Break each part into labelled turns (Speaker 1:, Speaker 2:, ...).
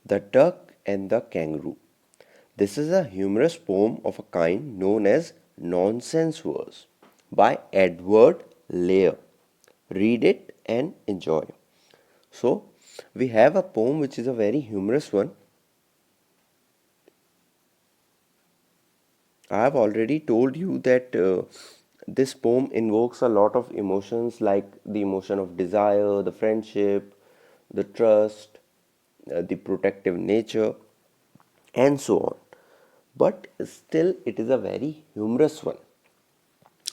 Speaker 1: The Duck and the Kangaroo. This is a humorous poem of a kind known as Nonsense Verse by Edward Lear. Read it and enjoy. So, we have a poem which is a very humorous one. I have already told you that this poem invokes a lot of emotions like the emotion of desire, the friendship, the trust, the protective nature, and so on. But still, it is a very humorous one,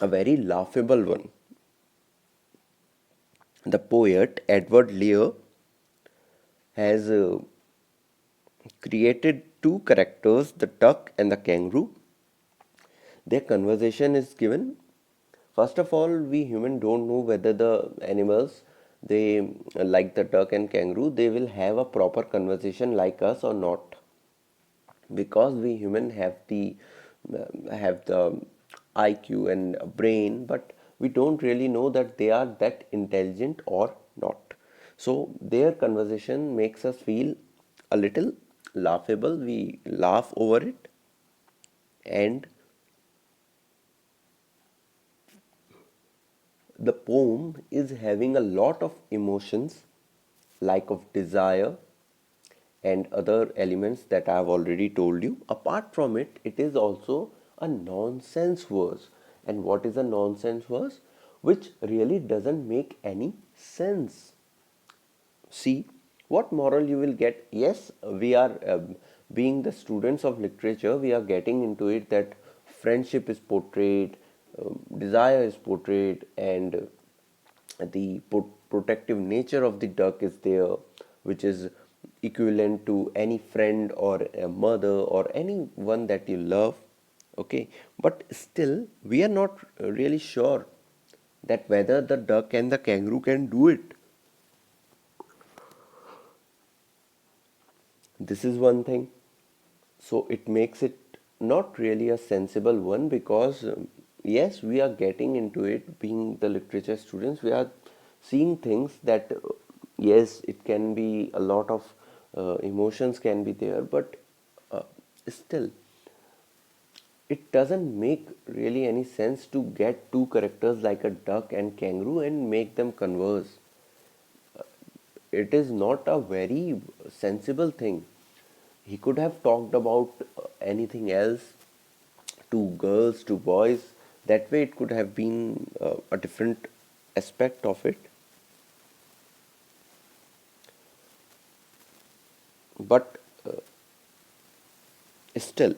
Speaker 1: a very laughable one. The poet Edward Lear has created two characters, the duck and the kangaroo. Their conversation is given. First of all, we human don't know whether the animals, they like the duck and kangaroo, they will have a proper conversation like us or not, because we human have the IQ and brain, but we don't really know that they are that intelligent or not. So their conversation makes us feel a little laughable. We laugh over it, and the poem is having a lot of emotions like of desire and other elements that I have already told you. Apart from it, it is also a nonsense verse. And what is a nonsense verse? Which really doesn't make any sense. See, what moral you will get? Yes, we are being the students of literature, we are getting into it that friendship is portrayed, desire is portrayed, and the protective nature of the duck is there, which is equivalent to any friend or a mother or anyone that you love. Okay, but still we are not really sure that whether the duck and the kangaroo can do it. This is one thing. So it makes it not really a sensible one, because yes, we are getting into it, being the literature students, we are seeing things that yes, it can be a lot of emotions can be there, but uh, still it doesn't make really any sense to get two characters like a duck and kangaroo and make them converse. It is not a very sensible thing. He could have talked about anything else, to girls, to boys. That way, it could have been a different aspect of it. But still,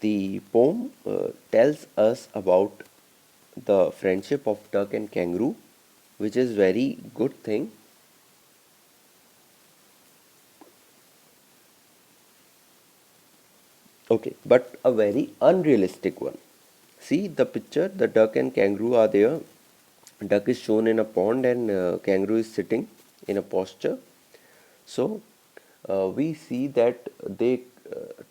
Speaker 1: the poem tells us about the friendship of duck and kangaroo, which is very good thing. Okay, but a very unrealistic one. See the picture, the duck and kangaroo are there. Duck is shown in a pond and kangaroo is sitting in a posture. So we see that they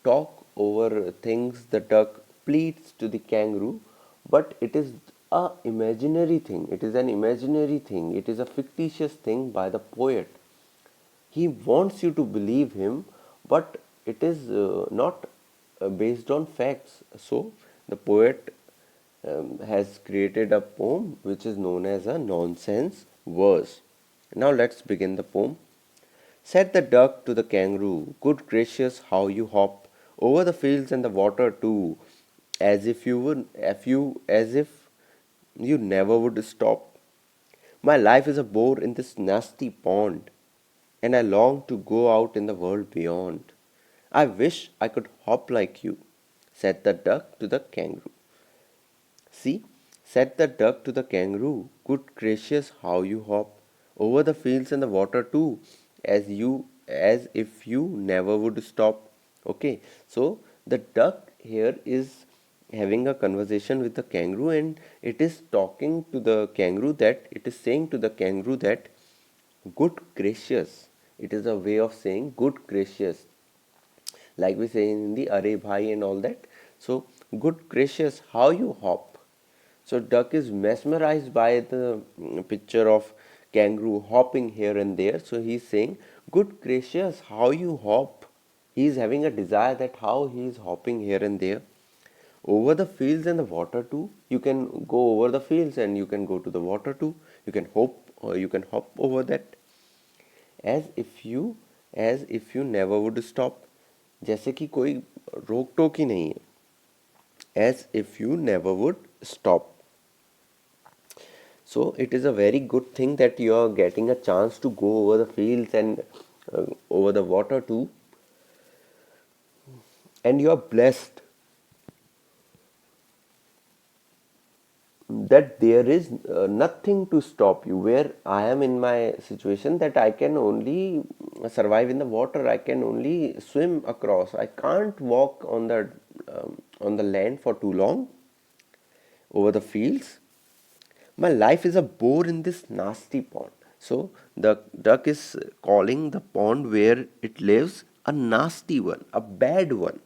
Speaker 1: talk over things. The duck pleads to the kangaroo, but it is a imaginary thing. It is an imaginary thing. It is a fictitious thing by the poet. He wants you to believe him, but it is not based on facts. So the poet has created a poem which is known as a nonsense verse. Now let's begin the poem. Said the duck to the kangaroo, "Good gracious, how you hop over the fields and the water too, as if you never would stop. My life is a bore in this nasty pond, and I long to go out in the world beyond. I wish I could hop like you," said the duck to the kangaroo. "See," said the duck to the kangaroo, "good gracious, how you hop over the fields and the water too, as if you never would stop." Okay, so the duck here is having a conversation with the kangaroo, and it is talking to the kangaroo, that it is saying to the kangaroo that good gracious. It is a way of saying good gracious, like we say in the Are Bhai and all that. So, good gracious, how you hop. So, duck is mesmerized by the picture of kangaroo hopping here and there. So he's saying, good gracious, how you hop. He's having a desire that how he is hopping here and there. Over the fields and the water too. You can go over the fields and you can go to the water too. You can hop over that. As if you never would stop. जैसे कि कोई रोक टोक ही नहीं है. As if you never would stop. So it is a very good thing that you are getting a chance to go over the fields and over the water too, and you are blessed that there is nothing to stop you. Where I am in my situation that I can only survive in the water, I can only swim across. I can't walk on the land for too long over the fields. My life is a bore in this nasty pond. So the duck is calling the pond where it lives a nasty one, a bad one.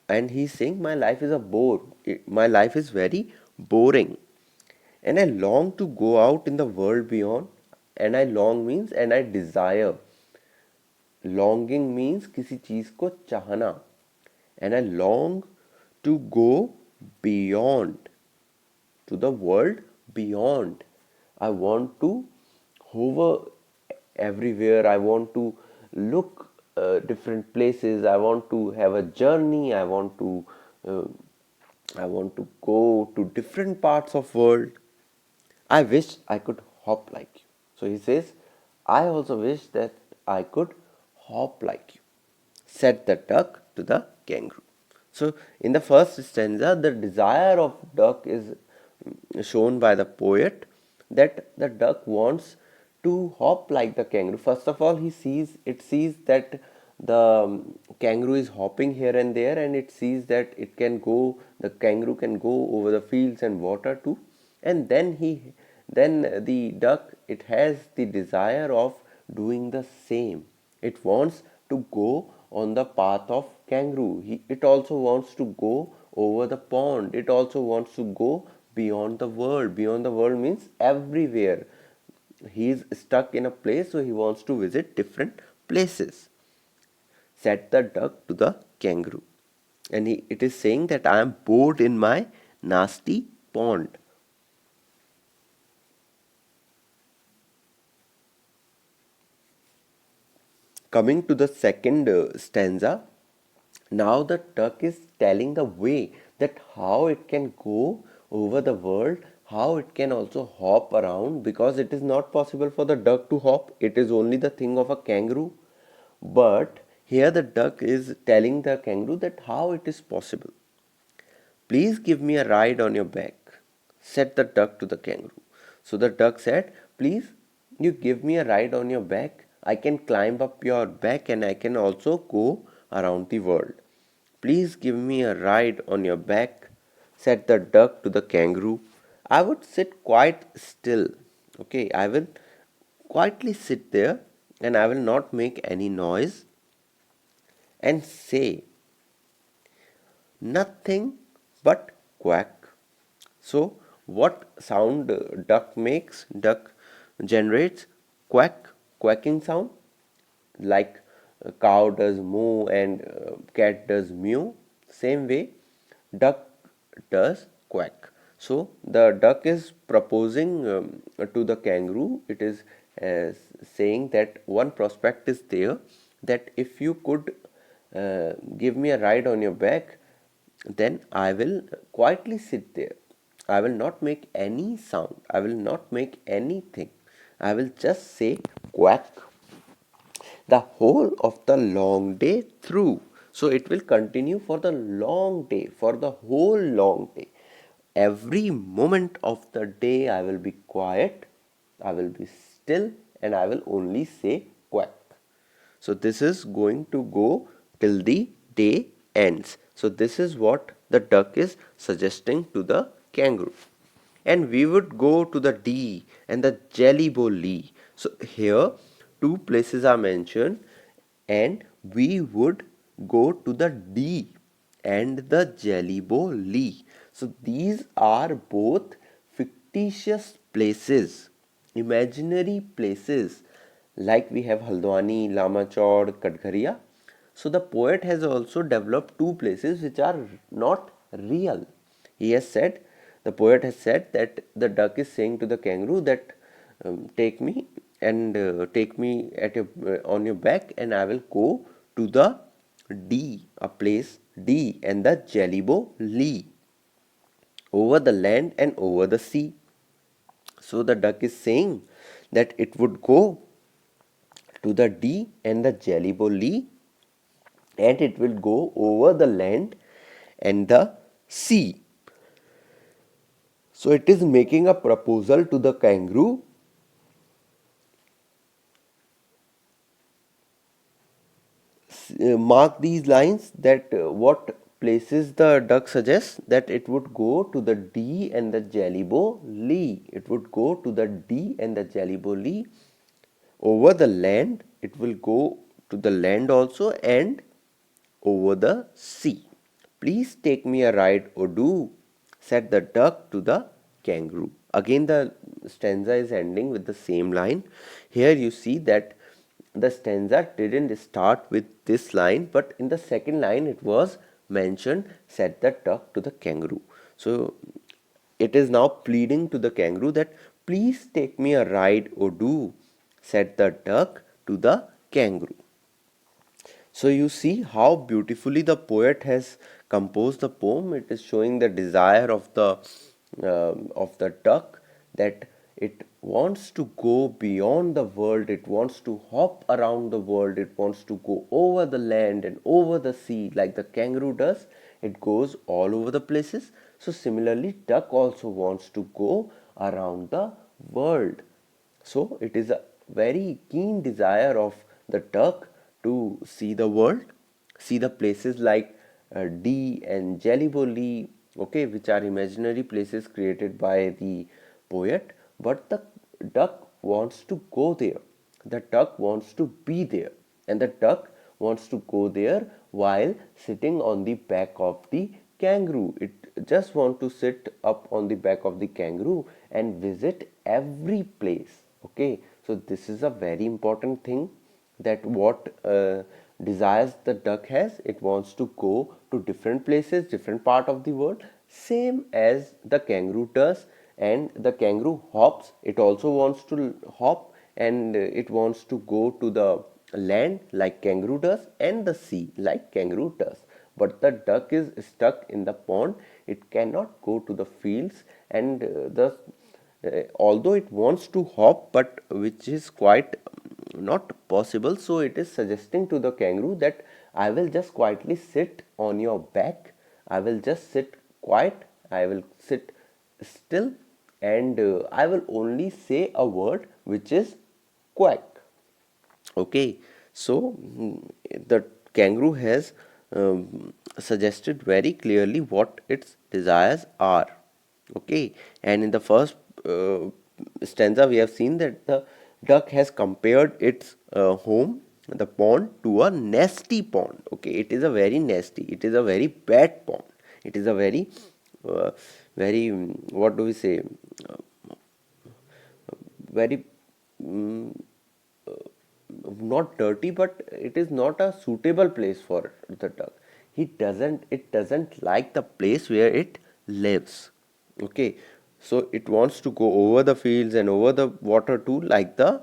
Speaker 1: And he's saying, my life is a bore. My life is very boring. And I long to go out in the world beyond. And I long means and I desire. Longing means किसी चीज को चाहना. And I long to go beyond, to the world beyond. I want to hover everywhere. I want to look different places. I want to have a journey. Uh, I want to go to different parts of world. I wish I could hop like you. So he says, I also wish that I could hop like you, said the duck to the kangaroo. So in the first stanza, the desire of duck is shown by the poet, that the duck wants to hop like the kangaroo. First of all, he sees that the kangaroo is hopping here and there, and it sees that the kangaroo can go over the fields and water too. And then the duck, it has the desire of doing the same. It wants to go on the path of kangaroo. It also wants to go over the pond. It also wants to go beyond the world. Beyond the world means everywhere. He is stuck in a place, so he wants to visit different places, said the duck to the kangaroo. And it is saying that I am bored in my nasty pond. Coming to the second stanza, now the duck is telling the way that how it can go over the world, how it can also hop around, because it is not possible for the duck to hop. It is only the thing of a kangaroo. But here the duck is telling the kangaroo that how it is possible. Please give me a ride on your back, said the duck to the kangaroo. So the duck said, please, you give me a ride on your back. I can climb up your back and I can also go around the world. Please give me a ride on your back, said the duck to the kangaroo. I would sit quite still. Okay, I will quietly sit there and I will not make any noise and say nothing but quack. So, what sound duck makes? Duck generates quacking sound, like a cow does moo and cat does mew. Same way, duck does quack. So, the duck is proposing to the kangaroo. It is saying that one prospect is there, that if you could give me a ride on your back, then I will quietly sit there. I will not make any sound. I will not make anything. I will just say quack the whole of the long day through. So it will continue for the long day, for the whole long day. Every moment of the day I will be quiet, I will be still, and I will only say quack. So this is going to go till the day ends. So this is what the duck is suggesting to the kangaroo. And we would go to the D and the jelly bowl Lee. So here two places are mentioned, and we would go to the D and the jelly bowl Lee. So these are both fictitious places. imaginary places like we have Haldwani, Lama Chowd, Kadgharia. So the poet has also developed two places which are not real. He has said, the poet has said that the duck is saying to the kangaroo that take me and take me at your on your back and I will go to the D, a place D and the Jellybo Lee, over the land and over the sea. So the duck is saying that it would go to the D and the Jellybo Lee, and it will go over the land and the sea. So it is making a proposal to the kangaroo. Mark these lines that what places the duck suggests that it would go to the D and the Jellybo Lee. It would go to the D and the Jellybo Lee over the land. It will go to the land also and over the sea. Please take me a ride, Odu, said the duck to the kangaroo. Again, the stanza is ending with the same line. Here you see that the stanza didn't start with this line, but in the second line it was mentioned, said the duck to the kangaroo. So it is now pleading to the kangaroo that please take me a ride, Odu, said the duck to the kangaroo. So you see how beautifully the poet has composed the poem. It is showing the desire of the duck, that it wants to go beyond the world. It wants to hop around the world. It wants to go over the land and over the sea like the kangaroo does. It goes all over the places. So similarly, duck also wants to go around the world. So it is a very keen desire of the duck to see the world, see the places like D and Jellybo, okay, which are imaginary places created by the poet. But the duck wants to go there. The duck wants to be there, and the duck wants to go there while sitting on the back of the kangaroo. It just want to sit up on the back of the kangaroo and visit every place. Okay, so this is a very important thing, that what desires the duck has. It wants to go to different places, different part of the world, same as the kangaroo does. And the kangaroo hops, it also wants to hop, and it wants to go to the land like kangaroo does, and the sea like kangaroo does. But the duck is stuck in the pond. It cannot go to the fields, and although it wants to hop, but which is quite not possible. So it is suggesting to the kangaroo that I will just quietly sit on your back. I will just sit quiet. I will sit still, and I will only say a word which is quack. Okay, so the kangaroo has suggested very clearly what its desires are. Okay, and in the first stanza, we have seen that the duck has compared its home, the pond, to a nasty pond. Okay, it is a very nasty, it is a very bad pond. It is a very, very, what do we say? Very not dirty, but it is not a suitable place for the duck. It doesn't like the place where it lives. Okay, so it wants to go over the fields and over the water too, like the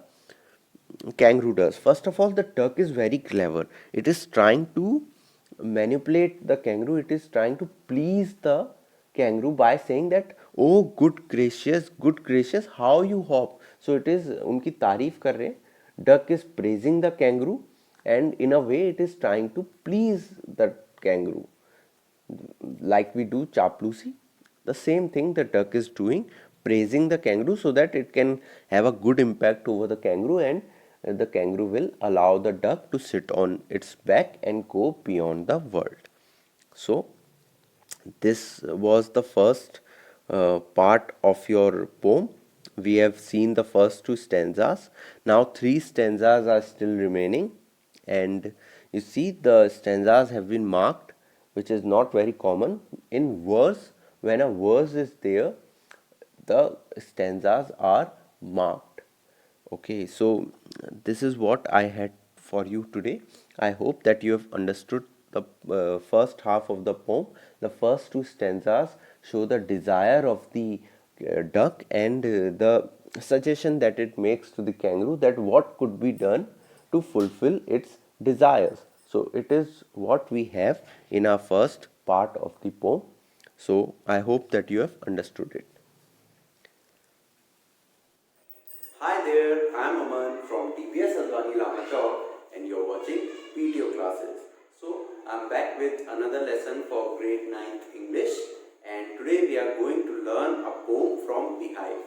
Speaker 1: kangaroo does. First of all, the duck is very clever. It is trying to manipulate the kangaroo. It is trying to please the kangaroo by saying that, oh good gracious, how you hop. So it is उनकी तारीफ कर रहे हैं. Duck is praising the kangaroo, and in a way it is trying to please the kangaroo, like we do chaplusi. The same thing the duck is doing, praising the kangaroo so that it can have a good impact over the kangaroo, and the kangaroo will allow the duck to sit on its back and go beyond the world. So this was the first part of your poem. We have seen the first two stanzas. Now three stanzas are still remaining, and you see the stanzas have been marked, which is not very common in verse. When a verse is there, the stanzas are marked. Okay, so this is what I had for you today. I hope that you have understood the first half of the poem. The first two stanzas show the desire of the duck and the suggestion that it makes to the kangaroo that what could be done to fulfill its desires. So it is what we have in our first part of the poem. So I hope that you have understood it. Hi there, I'm Aman from TPS Advani Lamachor and you're watching PTO classes. So I'm back with another lesson for grade 9th English, and today we are going to learn a poem from the Hive.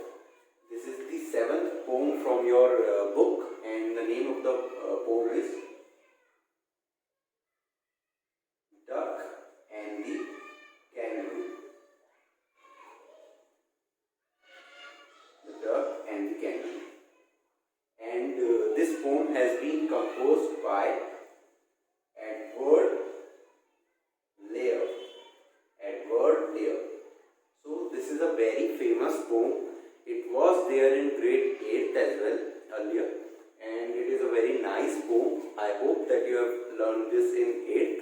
Speaker 1: This is the 7th poem from your book, and the name of the poem is Duck and the Kangaroo. The Duck and the Kangaroo. And this poem has been composed by Edward Lear. Edward Lear. So this is a very famous poem. It was there in grade 8th as well earlier, and it is a very nice poem. I hope that you have learned this in 8th,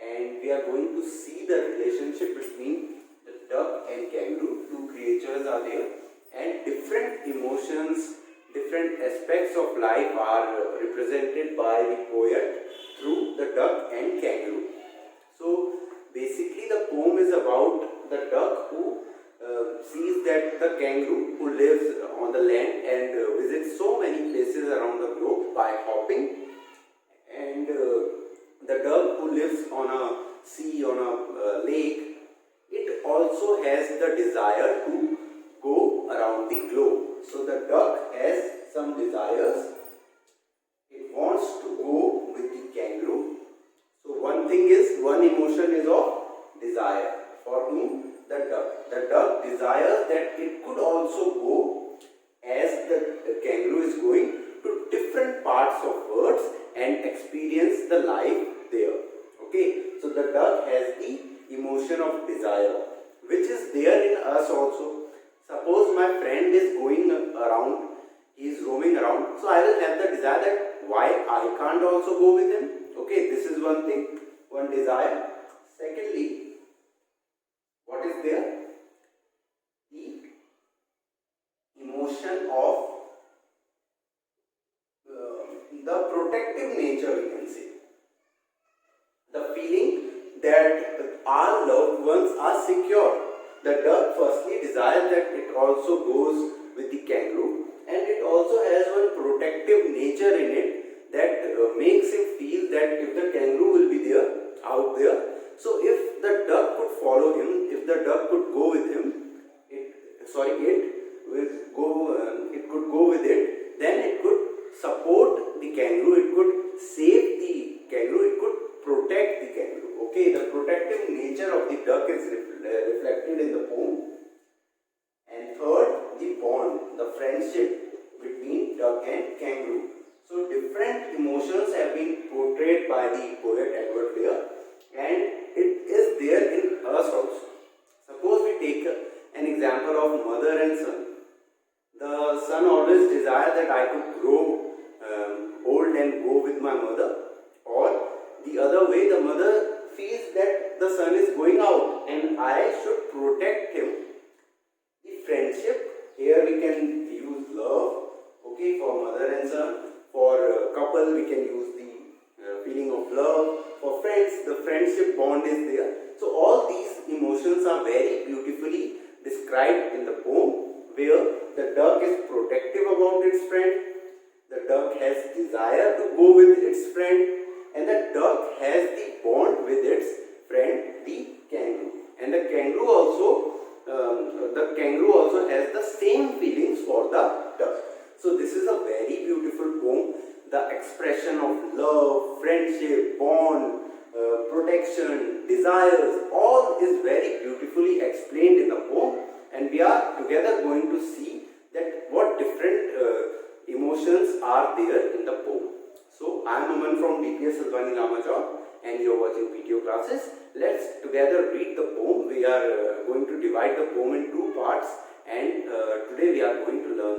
Speaker 1: and we are going to see the relationship between the duck and kangaroo. Two creatures are there, and different emotions, different aspects of life are represented by the poet through the duck and kangaroo. So basically the poem is about the duck who sees that the kangaroo who lives on the land and visits so many places around the globe by hopping, and the duck who lives on a sea, on a lake, it also has the desire to go around the globe. So the duck has some desires. It wants to go with the kangaroo. So one thing is, one emotion is of desire. For whom? The duck. The duck desires that it could also go as the kangaroo is going to different parts of worlds and experience the life there. Okay, so the duck has the emotion of desire, which is there in us also. Suppose my friend is going around, he is roaming around, so I will have the desire that why I can't also go with him. Okay, this is one thing, one desire. Secondly, what is there? The emotion of the protective nature, we can say. The feeling that our loved ones are secure. The duck firstly desires that it also goes with the kangaroo, and it also has one protective nature in it that makes him feel that if the kangaroo will be there, out there, so if the duck could follow him, if the duck could go with him, it could go with it, then it could support the kangaroo, it could save the kangaroo, it could protect the kangaroo. Okay, the protective nature of the duck is reflected in the poem. And third, the bond, the friendship between duck and kangaroo. So different emotions have been portrayed by the poet Edward Lear, and it is there in us also. Suppose we take an example of mother and son. The son always desires that I could grow old and go with my mother, or the other way, the mother feels that the son is going out and I should protect him. The friendship, here we can use love, okay, for mother and son. For couple, we can use the feeling of love. For friends, the friendship bond is there. So all these emotions are very beautifully described in the poem, where the duck is protective about its friend, the duck has desire to go with its friend, and the duck has the bond with its friend, the kangaroo. And the kangaroo also has the same feelings for the duck. So this is a very beautiful poem. The expression of love, friendship, bond, protection, desires, all is very beautifully explained in the poem, and we are together going to see that what different emotions are there in the poem. So I am Aman from DPS Advani Lamachor, and you are watching PTO classes. Let's together read the poem. We are going to divide the poem in two parts, and today we are going to learn